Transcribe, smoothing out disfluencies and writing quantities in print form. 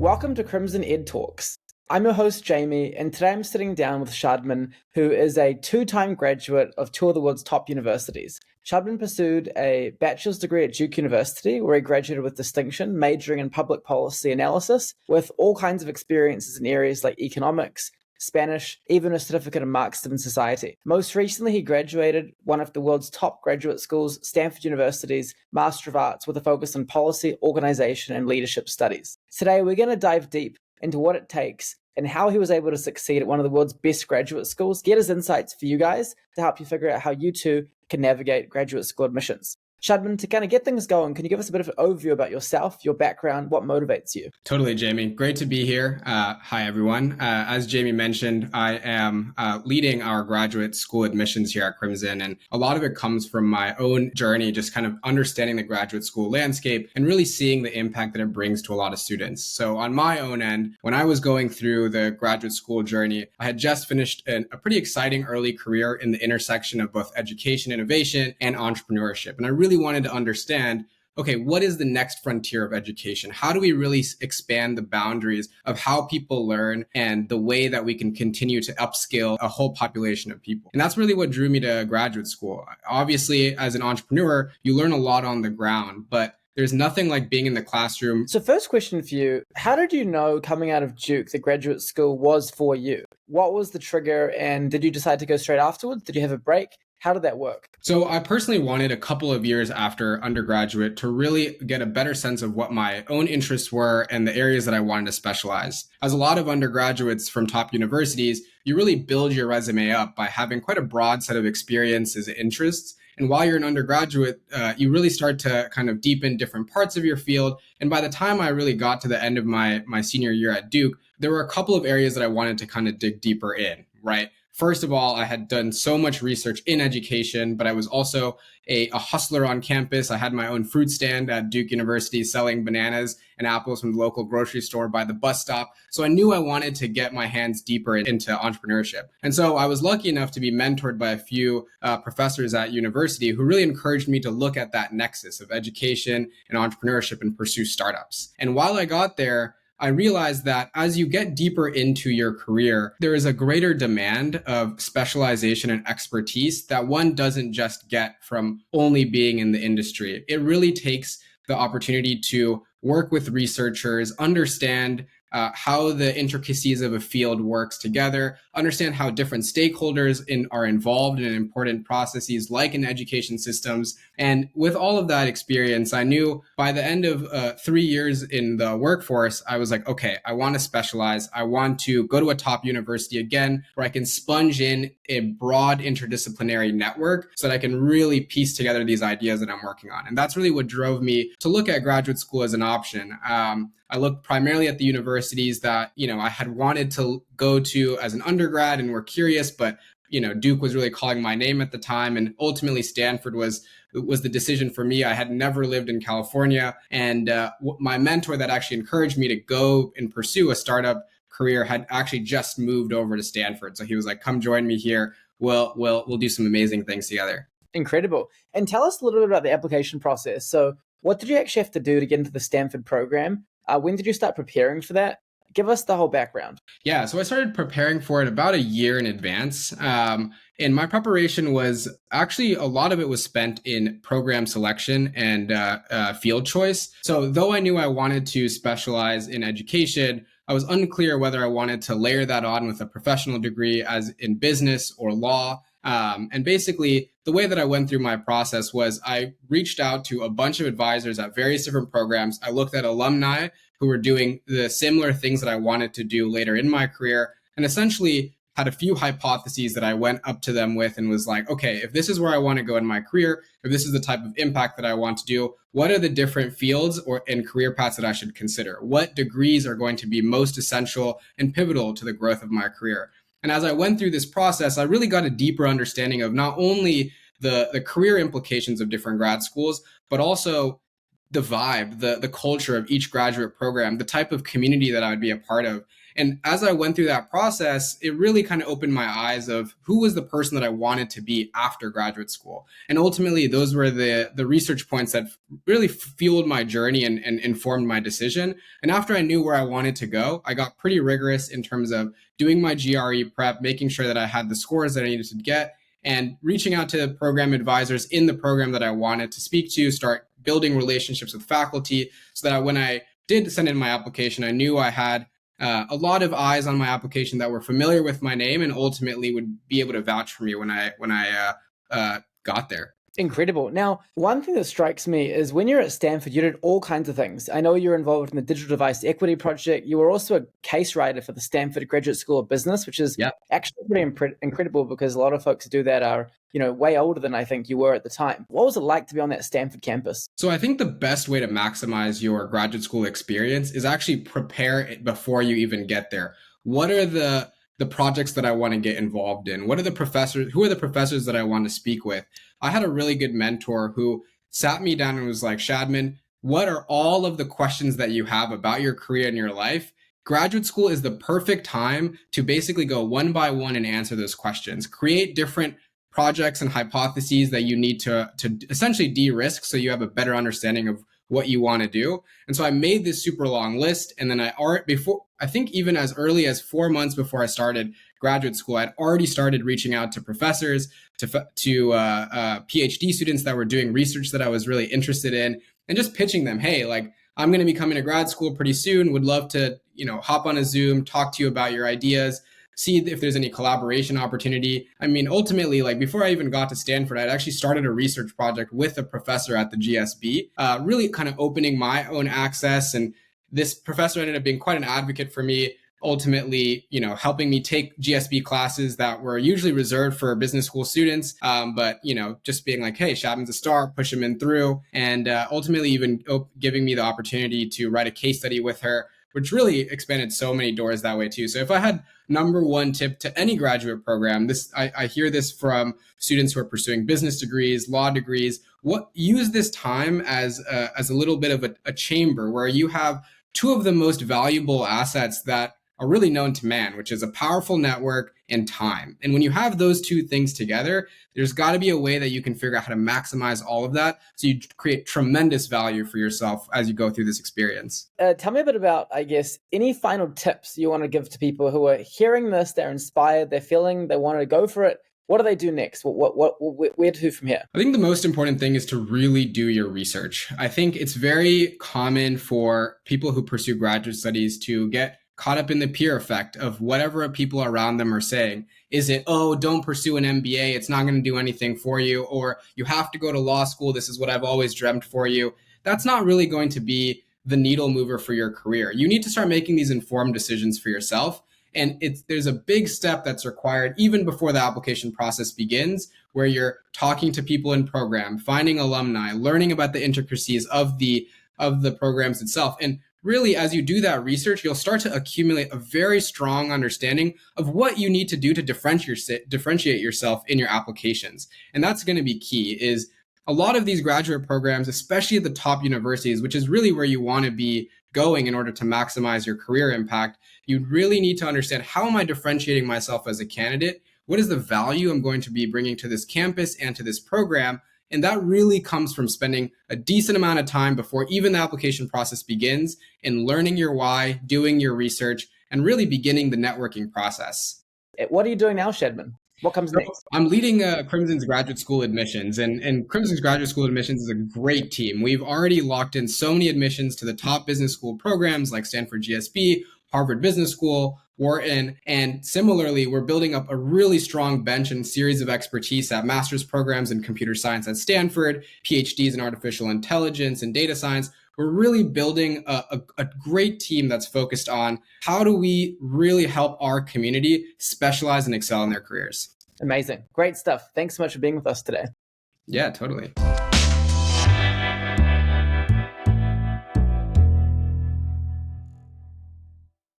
Welcome to Crimson Ed Talks. I'm your host, Jamie, and today I'm sitting down with Shadman, who is a two-time graduate of two of the world's top universities. Shadman pursued a bachelor's degree at Duke University, where he graduated with distinction, majoring in public policy analysis, with all kinds of experiences in areas like economics, Spanish, even a certificate in Marxism and Society. Most recently, he graduated one of the world's top graduate schools, Stanford University's Master of Arts, with a focus on policy, organization, and leadership studies. Today, we're going to dive deep into what it takes and how he was able to succeed at one of the world's best graduate schools, get his insights for you guys to help you figure out how you too can navigate graduate school admissions. Shadman, to kind of get things going, can you give us a bit of an overview about yourself, your background, what motivates you? Totally, Jamie. Great to be here. Hi, everyone. As Jamie mentioned, I am leading our graduate school admissions here at Crimson, and a lot of it comes from my own journey, just kind of understanding the graduate school landscape and really seeing the impact that it brings to a lot of students. So on my own end, when I was going through the graduate school journey, I had just finished a pretty exciting early career in the intersection of both education, innovation, and entrepreneurship. And I really wanted to understand, okay, what is the next frontier of education? How do we really expand the boundaries of how people learn and the way that we can continue to upskill a whole population of people? And that's really what drew me to graduate school. Obviously, as an entrepreneur, you learn a lot on the ground, but there's nothing like being in the classroom. So first question for you, how did you know coming out of Duke that graduate school was for you? What was the trigger, and did you decide to go straight afterwards? Did you have a break? How did that work? So I personally wanted a couple of years after undergraduate to really get a better sense of what my own interests were and the areas that I wanted to specialize. As a lot of undergraduates from top universities, you really build your resume up by having quite a broad set of experiences and interests. And while you're an undergraduate, you really start to kind of deepen different parts of your field. And by the time I really got to the end of my senior year at Duke, there were a couple of areas that I wanted to kind of dig deeper in, right? First of all, I had done so much research in education, but I was also a hustler on campus. I had my own fruit stand at Duke University selling bananas and apples from the local grocery store by the bus stop. So I knew I wanted to get my hands deeper into entrepreneurship. And so I was lucky enough to be mentored by a few professors at university who really encouraged me to look at that nexus of education and entrepreneurship and pursue startups. And while I got there, I realized that as you get deeper into your career, there is a greater demand of specialization and expertise that one doesn't just get from only being in the industry. It really takes the opportunity to work with researchers, understand how the intricacies of a field works together, understand how different stakeholders are involved in important processes like in education systems. And with all of that experience, I knew by the end of 3 years in the workforce, I was like, okay, I want to specialize. I want to go to a top university again, where I can sponge in a broad interdisciplinary network so that I can really piece together these ideas that I'm working on. And that's really what drove me to look at graduate school as an option. I looked primarily at the universities that, I had wanted to go to as an undergrad and were curious, but, Duke was really calling my name at the time. And ultimately Stanford was the decision for me. I had never lived in California. And my mentor that actually encouraged me to go and pursue a startup career had actually just moved over to Stanford. So he was like, come join me here. We'll do some amazing things together. Incredible. And tell us a little bit about the application process. So what did you actually have to do to get into the Stanford program? When did you start preparing for that? Give us the whole background. Yeah, so I started preparing for it about a year in advance. And my preparation was actually, a lot of it was spent in program selection and field choice. So though I knew I wanted to specialize in education, I was unclear whether I wanted to layer that on with a professional degree as in business or law. And basically, the way that I went through my process was I reached out to a bunch of advisors at various different programs. I looked at alumni who were doing the similar things that I wanted to do later in my career, and essentially had a few hypotheses that I went up to them with and was like, okay, if this is where I want to go in my career, if this is the type of impact that I want to do, what are the different fields and career paths that I should consider? What degrees are going to be most essential and pivotal to the growth of my career? And as I went through this process, I really got a deeper understanding of not only the career implications of different grad schools, but also the vibe, the culture of each graduate program, the type of community that I would be a part of. And as I went through that process, it really kind of opened my eyes of who was the person that I wanted to be after graduate school. And ultimately, those were the research points that really fueled my journey and informed my decision. And after I knew where I wanted to go, I got pretty rigorous in terms of doing my GRE prep, making sure that I had the scores that I needed to get, and reaching out to program advisors in the program that I wanted to speak to, start building relationships with faculty so that when I did send in my application, I knew I had a lot of eyes on my application that were familiar with my name and ultimately would be able to vouch for me when I got there. Incredible. Now, one thing that strikes me is when you're at Stanford, you did all kinds of things. I know you're involved in the Digital Device Equity Project. You were also a case writer for the Stanford Graduate School of Business, which is actually pretty incredible because a lot of folks who do that are, way older than I think you were at the time. What was it like to be on that Stanford campus? So I think the best way to maximize your graduate school experience is actually prepare it before you even get there. What are the projects that I want to get involved in? Who are the professors that I want to speak with? I had a really good mentor who sat me down and was like, Shadman, what are all of the questions that you have about your career and your life? Graduate school is the perfect time to basically go one by one and answer those questions. Create different projects and hypotheses that you need to essentially de-risk so you have a better understanding of what you want to do. And so I made this super long list. And then I think even as early as 4 months before I started graduate school, I'd already started reaching out to professors, to PhD students that were doing research that I was really interested in, and just pitching them, hey, like, I'm going to be coming to grad school pretty soon. Would love to, hop on a Zoom, talk to you about your ideas, see if there's any collaboration opportunity. I mean, ultimately, like before I even got to Stanford, I'd actually started a research project with a professor at the GSB, really kind of opening my own access. And this professor ended up being quite an advocate for me, ultimately, helping me take GSB classes that were usually reserved for business school students. But, just being like, hey, Shadman's a star, push him in through. And ultimately even giving me the opportunity to write a case study with her, which really expanded so many doors that way too. So if I had number one tip to any graduate program, I hear this from students who are pursuing business degrees, law degrees, use this time as a little bit of a chamber where you have two of the most valuable assets that are really known to man, which is a powerful network and time. And when you have those two things together, there's got to be a way that you can figure out how to maximize all of that so you create tremendous value for yourself as you go through this experience. Tell me a bit about, I guess, any final tips you want to give to people who are hearing this, they're inspired, they're feeling they want to go for it. What do they do next? Where to from here? I think the most important thing is to really do your research. I think it's very common for people who pursue graduate studies to get caught up in the peer effect of whatever people around them are saying. Is it, oh, don't pursue an MBA, it's not going to do anything for you, or you have to go to law school, this is what I've always dreamt for you. That's not really going to be the needle mover for your career. You need to start making these informed decisions for yourself. And there's a big step that's required even before the application process begins, where you're talking to people in program, finding alumni, learning about the intricacies of the programs itself. And really, as you do that research, you'll start to accumulate a very strong understanding of what you need to do to differentiate yourself in your applications. And that's going to be key. Is a lot of these graduate programs, especially at the top universities, which is really where you want to be going in order to maximize your career impact, you really need to understand, how am I differentiating myself as a candidate? What is the value I'm going to be bringing to this campus and to this program? And that really comes from spending a decent amount of time before even the application process begins in learning your why, doing your research, and really beginning the networking process. What are you doing now, Shadman? What comes next? I'm leading Crimson's graduate school admissions, and Crimson's graduate school admissions is a great team. We've already locked in so many admissions to the top business school programs like Stanford GSB, Harvard Business School, Wharton, and similarly, we're building up a really strong bench and series of expertise at master's programs in computer science at Stanford, PhDs in artificial intelligence and data science. We're really building a great team that's focused on how do we really help our community specialize and excel in their careers. Amazing. Great stuff. Thanks so much for being with us today. Yeah, totally.